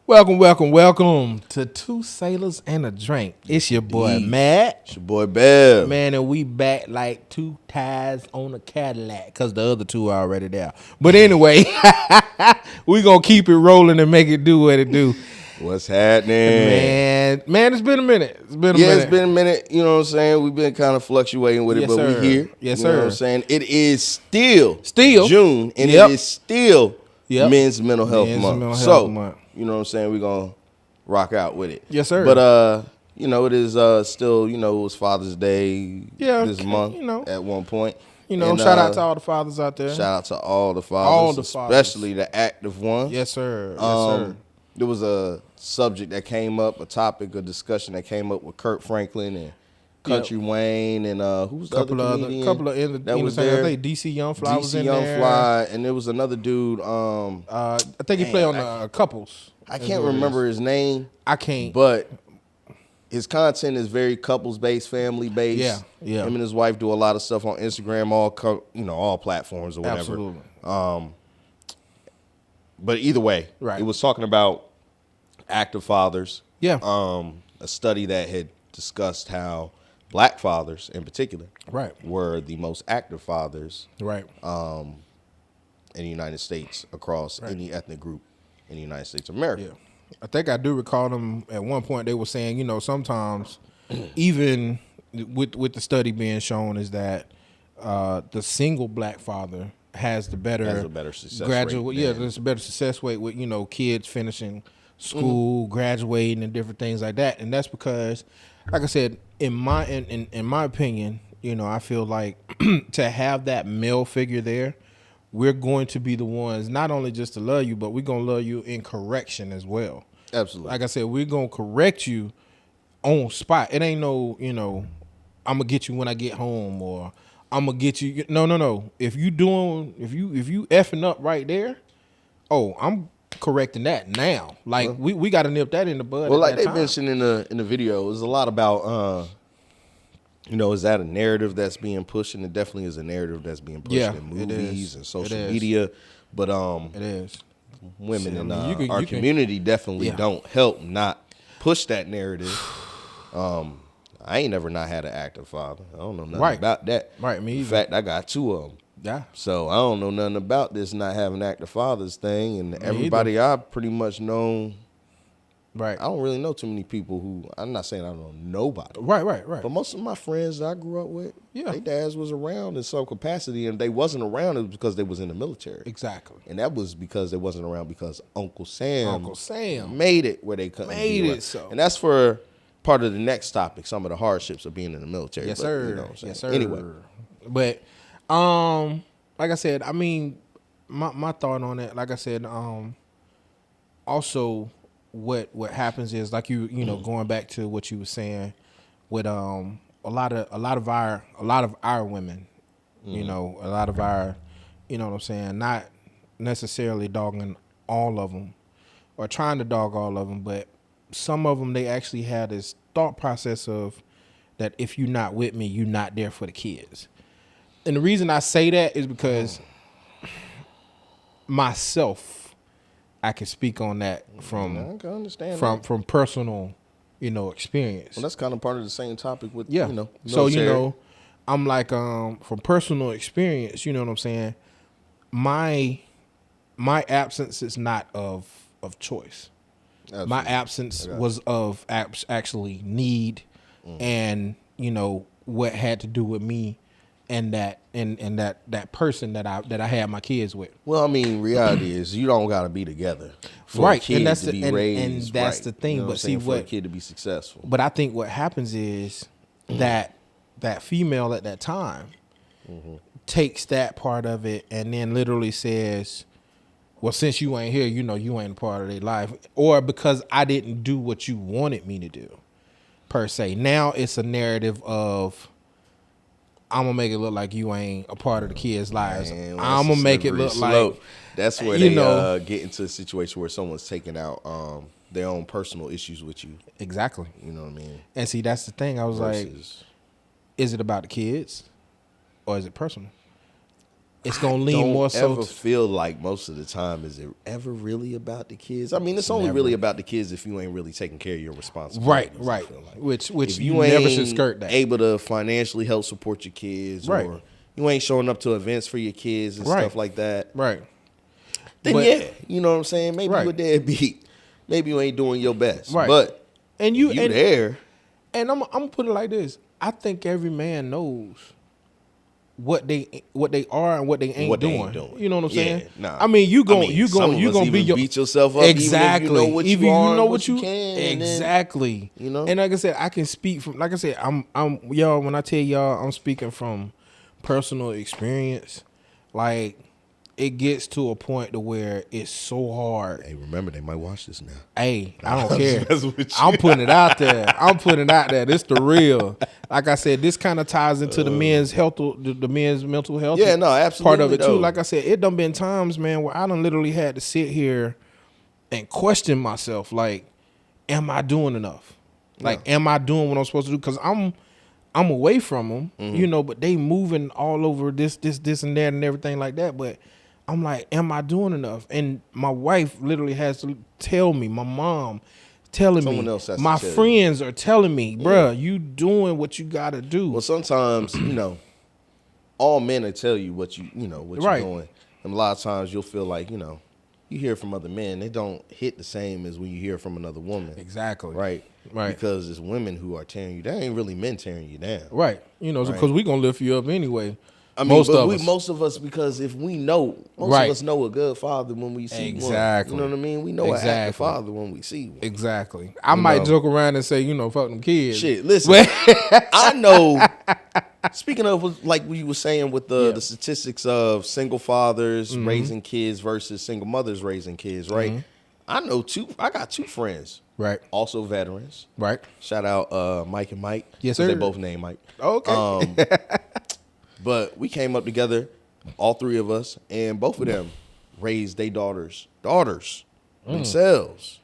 Welcome to Two Sailors and a Drink. It's your boy Matt. It's your boy Bev. Man, and we back like two ties on a Cadillac because the other two are already there. But anyway, we going to keep it rolling and make it do what it do. What's happening? Man, it's been a minute. It's been a minute. You know what I'm saying? We've been kind of fluctuating with it, but sir. we here. Yes, you know sir. what I'm saying? It is still June, and Yep. it is still Men's Mental Health Men's Month. Mental So, Health Month. you know what I'm saying? We're going to rock out with it. Yes, sir. But, you know, it is still, you know, it was Father's Day this month at one point. You know, and, shout out to all the fathers out there. Shout out to all the fathers, especially the active ones. Yes, sir. There was a subject that came up, a topic, a discussion that came up with Kurt Franklin and Country Wayne and who's the other comedian? Couple of that was there. I think DC Young Fly was in there. DC Young Fly, and there was another dude. I think he played on Couples. I can't remember his name. I can't. But his content is very couples-based, family-based. Yeah. Him and his wife do a lot of stuff on Instagram, all platforms or whatever. Absolutely. But either way, right. It was talking about active fathers. Yeah. A study that had discussed how black fathers, in particular, were the most active fathers, in the United States across any ethnic group in the United States of America. Yeah. I think I do recall them at one point. They were saying, you know, sometimes even with the study being shown is that the single black father has a better success rate. Yeah, there's a better success rate with, you know, kids finishing school, graduating, and different things like that. And that's because, like I said, in my opinion, you know, I feel like to have that male figure there, we're going to be the ones not only just to love you, but we're gonna love you in correction as well. Absolutely. Like I said, we're gonna correct you on spot. It ain't no, you know, I'm gonna get you when I get home, or I'm gonna get you. No. If you effing up right there, I'm correcting that now. Like we got to nip that in the bud. Well, like they mentioned in the video, it was a lot about you know, is that a narrative that's being pushed? And it definitely is a narrative that's being pushed in movies and social media. But it is. Women in our community definitely don't help not push that narrative. I ain't never not had an active father. I don't know nothing about that. Right, me either. In fact, I got two of them. Yeah. So I don't know nothing about this not having active fathers thing. And everybody I pretty much know. Right. I don't really know too many people who, I'm not saying I don't know nobody. Right. But most of my friends that I grew up with, their dads was around in some capacity, and they wasn't around, it was because they was in the military. Exactly. And that was because they wasn't around because Uncle Sam made it where they couldn't be around. So. And that's for part of the next topic, some of the hardships of being in the military. Yes, but, sir. You know what I'm saying? Yes, sir. Anyway. But, like I said, I mean, my thought on it, like I said, also what happens is, like you know, going back to what you were saying with a lot of our women, you know, a lot of our, you know what I'm saying, not necessarily dogging all of them or trying to dog all of them, but some of them, they actually had this thought process of that if you're not with me, you're not there for the kids. And the reason I say that is because myself, I can speak on that from personal, you know, experience. Well, that's kind of part of the same topic with, you know. military. So, you know, I'm like, from personal experience, you know what I'm saying? My absence is not of choice. Absolutely. My absence was of actually need and, you know, what had to do with me and that person that I had my kids with. Well, I mean, reality is you don't got to be together for a kid to be raised. And that's the thing. You know but see for a kid to be successful. But I think what happens is that female at that time takes that part of it and then literally says, well, since you ain't here, you know, you ain't a part of their life, or because I didn't do what you wanted me to do, per se. Now it's a narrative of, I'm gonna make it look like you ain't a part of the kids' lives. Man, I'm gonna make it look like that's where they get into a situation where someone's taking out their own personal issues with you. Exactly. You know what I mean? And see, that's the thing. I was like, is it about the kids or is it personal? it's gonna lean more so. I don't ever feel like most of the time is it ever really about the kids. I mean, it's only really about the kids if you ain't really taking care of your responsibilities. Right. Like. Which if you never should skirt that. Able to financially help support your kids, or you ain't showing up to events for your kids and stuff like that. Right. Then you know what I'm saying? Maybe you a deadbeat. Maybe you ain't doing your best. Right. But you there. And I'm gonna put it like this. I think every man knows what they are and what they ain't doing. You know what I'm saying? Nah. I mean, you gonna be your beat yourself up. Exactly. Even if you know what you are, you know what you can. Exactly. Then, you know. And like I said, I can speak from. Like I said, I'm y'all. When I tell y'all, I'm speaking from personal experience. Like, it gets to a point to where it's so hard. Hey, remember, they might watch this now. Hey, I don't care. I'm putting it out there. This the real. Like I said, this kind of ties into the men's health, the men's mental health. Yeah, no, absolutely. Part of it too. Like I said, it done been times, man, where I done literally had to sit here and question myself. Like, am I doing enough? Like, am I doing what I'm supposed to do? Because I'm away from them, you know, but they moving all over this and that and everything like that. But I'm like, am I doing enough? And my wife literally has to tell me, my mom telling me, my friends are telling me, bruh, you doing what you got to do. Well, sometimes, you know, all men will tell you what you're doing. And a lot of times you'll feel like, you know, you hear from other men, they don't hit the same as when you hear from another woman. Exactly. Right. Because it's women who are tearing you down. They ain't really men tearing you down. Right. You know, because we going to lift you up anyway. I mean, most of us, because if we know, most of us know a good father when we see one. You know what I mean? We know an active father when we see one. Exactly. I might joke around and say, you know, fuck them kids. Shit, listen, I know. Speaking of, like we were saying with the statistics of single fathers raising kids versus single mothers raising kids, right? I got two friends. Right. Also veterans. Right. Shout out Mike and Mike. Yes, sir. They both named Mike. Okay. But we came up together, all three of us, and both of them raised their daughters themselves.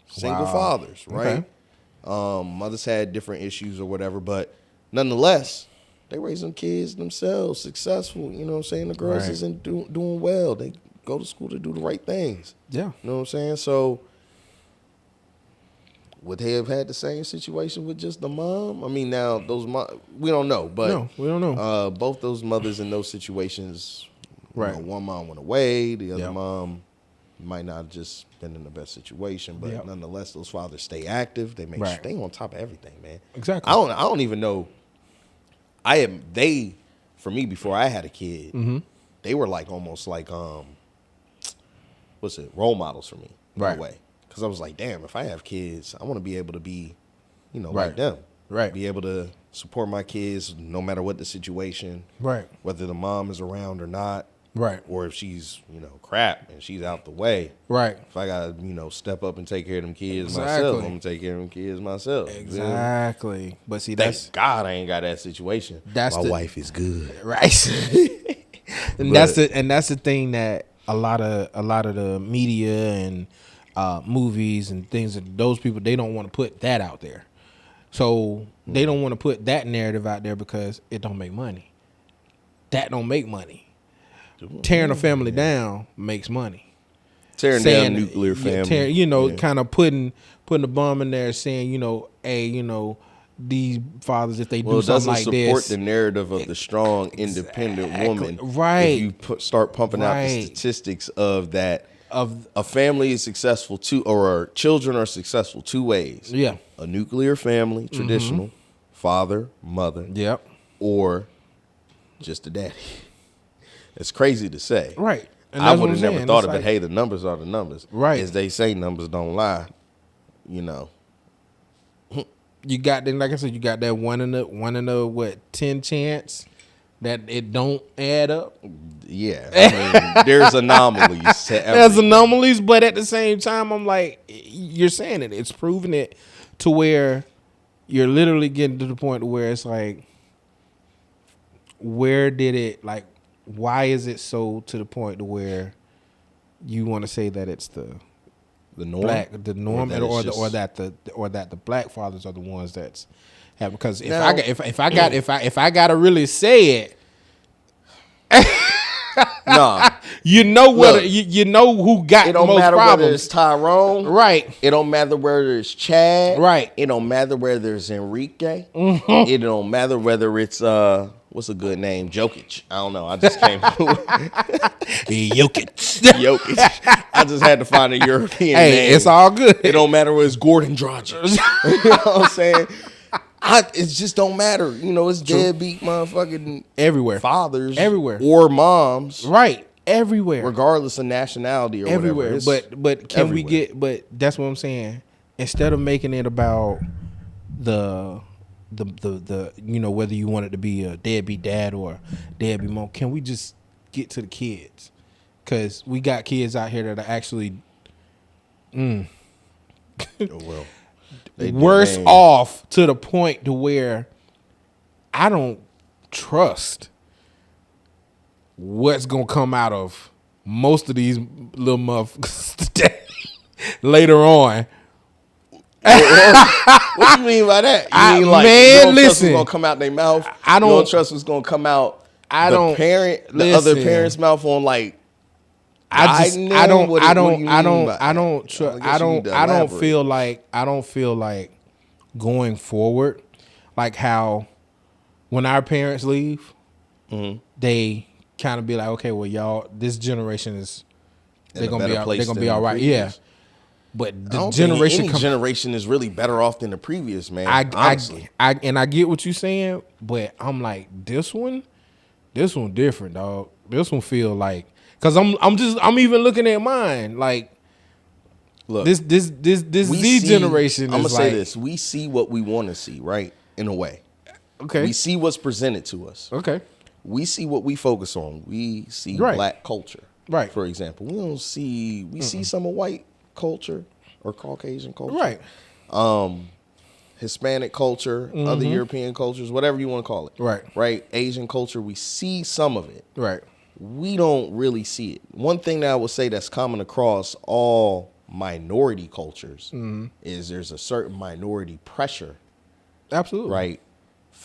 Single fathers, right? Okay. Mothers had different issues or whatever, but nonetheless, they raised them kids themselves, successful. You know what I'm saying? The girls isn't doing well. They go to school to do the right things. Yeah. You know what I'm saying? So would they have had the same situation with just the mom? I mean, now we don't know, but no, we don't know. Both those mothers in those situations, you know, one mom went away, the other mom might not have just been in the best situation, but nonetheless, those fathers stay active. They stay on top of everything, man. Exactly. I don't even know. For me, before I had a kid, they were like almost like role models for me, in a way. Because I was like, damn, if I have kids, I want to be able to be, you know, like them. Right. Be able to support my kids no matter what the situation. Right. Whether the mom is around or not. Right. Or if she's, you know, crap and she's out the way. Right. If I got to, you know, step up and take care of them kids myself, I'm going to take care of them kids myself. Exactly. Yeah. But see, thank God I ain't got that situation. My wife is good. Right. And that's the thing that a lot of the media and movies and things that those people, they don't want to put that out there. So they don't want to put that narrative out there because it don't make money. That don't make money. Tearing a family down makes money. Tearing down nuclear family. Kind of putting a bomb in there saying, you know, hey, you know, these fathers, if they do something like this. It doesn't support the narrative of the strong, independent woman. Right. If you start pumping out the statistics of that. Of a family is successful or children are successful two ways. Yeah. A nuclear family, traditional, father, mother. Yep. Or just a daddy. It's crazy to say. Right. And I would have never thought of it. Hey, the numbers are the numbers. Right. As they say, numbers don't lie. You know. You got like I said, you got that one in the 10 chance that it don't add up. Yeah, I mean, there's anomalies. There's anomalies, but at the same time, I'm like, you're saying it. It's proving it to where you're literally getting to the point where it's like, where did it, like, why is it so to the point to where you want to say that it's the norm, or that the black fathers are the ones that's having? Because if I got to really say it. Nah. You know what? You know who got the most problems. It don't matter whether it's Tyrone. Right. It don't matter whether it's Chad. Right. It don't matter whether it's Enrique. It don't matter whether it's what's a good name? Jokic. I don't know. I just came Jokic. I just had to find a European name. Hey, it's all good. It don't matter whether it's Gordon Dragic. You know what I'm saying? It just don't matter. You know, it's deadbeat motherfucking everywhere. Fathers. Everywhere. Or moms. Right. Everywhere. Regardless of nationality or everywhere. whatever. But can we get, but that's what I'm saying. Instead of making it about the you know, whether you want it to be a deadbeat dad or deadbeat mom, can we just get to the kids? Because we got kids out here that are actually worse off to the point to where I don't trust what's gonna come out of most of these little motherfuckers later on. What you mean by that? You mean like you don't trust what's gonna come out their mouth? You don't trust what's gonna come out the other parent's mouth on like I don't feel like going forward, like how when our parents leave, they kind of be like, okay, well, y'all, this generation is they're gonna be all right, yeah. But the generation is really better off than the previous, man. Honestly, I get what you're saying, but I'm like this one different, dog. This one feel like. Cause I'm even looking at mine like, look, this Z generation. I'm gonna say this: we see what we want to see, right? In a way, okay. We see what's presented to us. Okay. We see what we focus on. We see black culture, right? For example, we see some of white culture or Caucasian culture, right? Hispanic culture, other European cultures, whatever you want to call it, right? Asian culture. We see some of it, right? We don't really see it. One thing that I would say that's common across all minority cultures is there's a certain minority pressure. Absolutely. Right?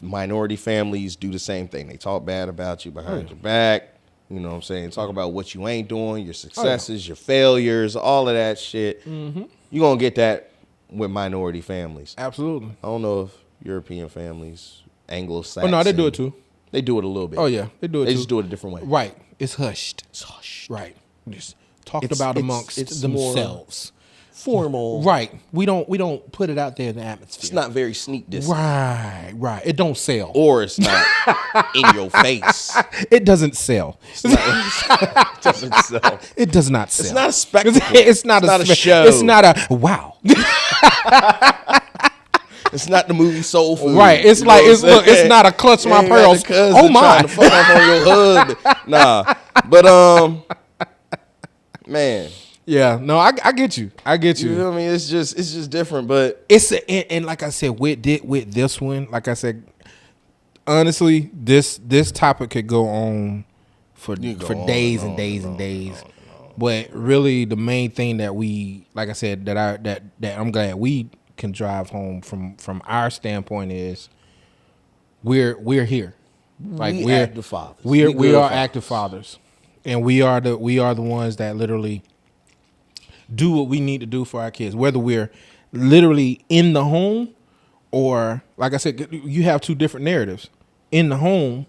Minority families do the same thing. They talk bad about you behind your back. You know what I'm saying? Talk about what you ain't doing, your successes, your failures, all of that shit. You're going to get that with minority families. Absolutely. I don't know if European families, Anglo-Saxon. Oh, no, they do it too. They do it a little bit. Oh, yeah. They do it too. They just do it a different way. Right. It's hushed. It's hushed. Right. Just talked about amongst themselves. Formal. Right. We don't put it out there in the atmosphere. It's not very sneak dissing. Right. It don't sell. Or it's not in your face. It doesn't sell. It doesn't sell. It does not sell. It's not a spectacle. It's not a show. It's not a wow. It's not the movie Soul Food. Right. It's like it's not a clutch my pearls. Oh my. To fuck off on your husband. Nah. But man. Yeah. No, I get you. I get you. You know what I mean? It's just different. But and like I said, with this one, like I said, honestly, this topic could go on for days and days and days. But really, the main thing that we, like I said, that I'm glad we can drive home from our standpoint is we're here. Like we're active fathers. We are active fathers, and we are the ones that literally do what we need to do for our kids, whether we're literally in the home or, like I said, you have two different narratives: in the home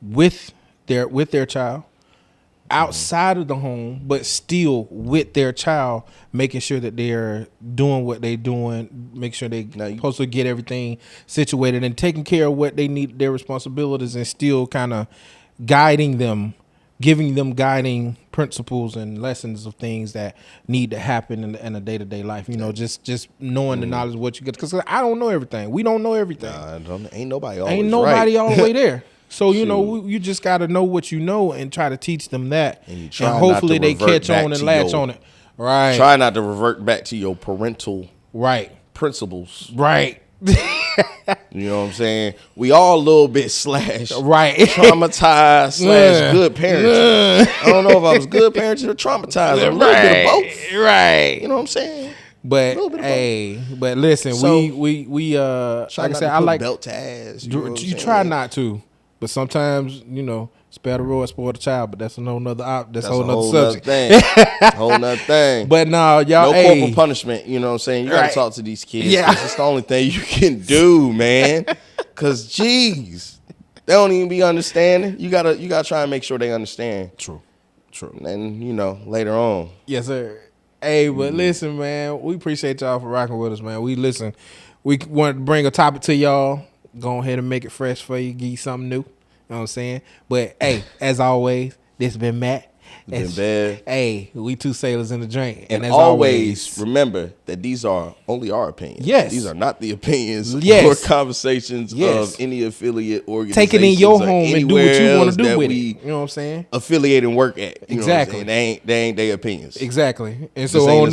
with their child, outside of the home, but still with their child, making sure that they're doing what they're doing, make sure they supposed to get everything situated and taking care of what they need, their responsibilities, and still kind of guiding them, giving them guiding principles and lessons of things that need to happen in a day-to-day life. You know, just knowing the knowledge of what you get. Because I don't know everything. We don't know everything. Ain't nobody always all the way there. So, you know, you just got to know what you know and try to teach them that. And hopefully they catch on and latch on it. Right. Try not to revert back to your parental principles. Right. You know what I'm saying? We all a little bit traumatized / good parents. I don't know if I was good parents or traumatized. A little bit of both. Right. You know what I'm saying? But but listen, so, we like I said, I like belt to ass. You try not to. But sometimes, spare the rod, spoil the child. But that's a whole nother that's a whole nother subject. Thing. Whole nother thing. But no, y'all. No corporal punishment. You know what I'm saying? You gotta talk to these kids. Yeah, it's the only thing you can do, man. Cause jeez, they don't even be understanding. You gotta try and make sure they understand. True. And later on. Yes, sir. Hey, but listen, man, we appreciate y'all for rocking with us, man. We wanted to bring a topic to y'all. Go ahead and make it fresh for you, give you something new. You know what I'm saying? But hey, as always, this has been Matt. Been bad. Hey, we two sailors in the drink. And as always, remember that these are only our opinions. Yes. These are not the opinions or conversations of any affiliate organization. Take it in your home and do what you want to do with it. You know what I'm saying? Affiliate and work at. Exactly. They ain't their opinions. Exactly. And so on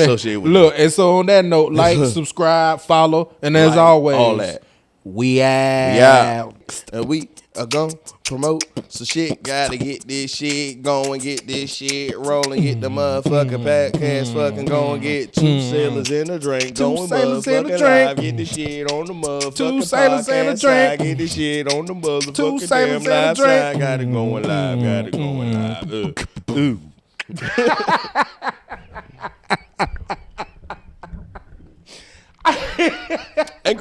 that note, like, subscribe, follow, and as always, all that. We out. And we are going to promote some shit. Gotta get this shit going, get this shit rolling, get the motherfucking podcast fucking going, get two sailors in a drink, going motherfucking live, get this shit on the motherfucking two sailors in a drink, get this shit on the motherfucking damn live side, got it going live,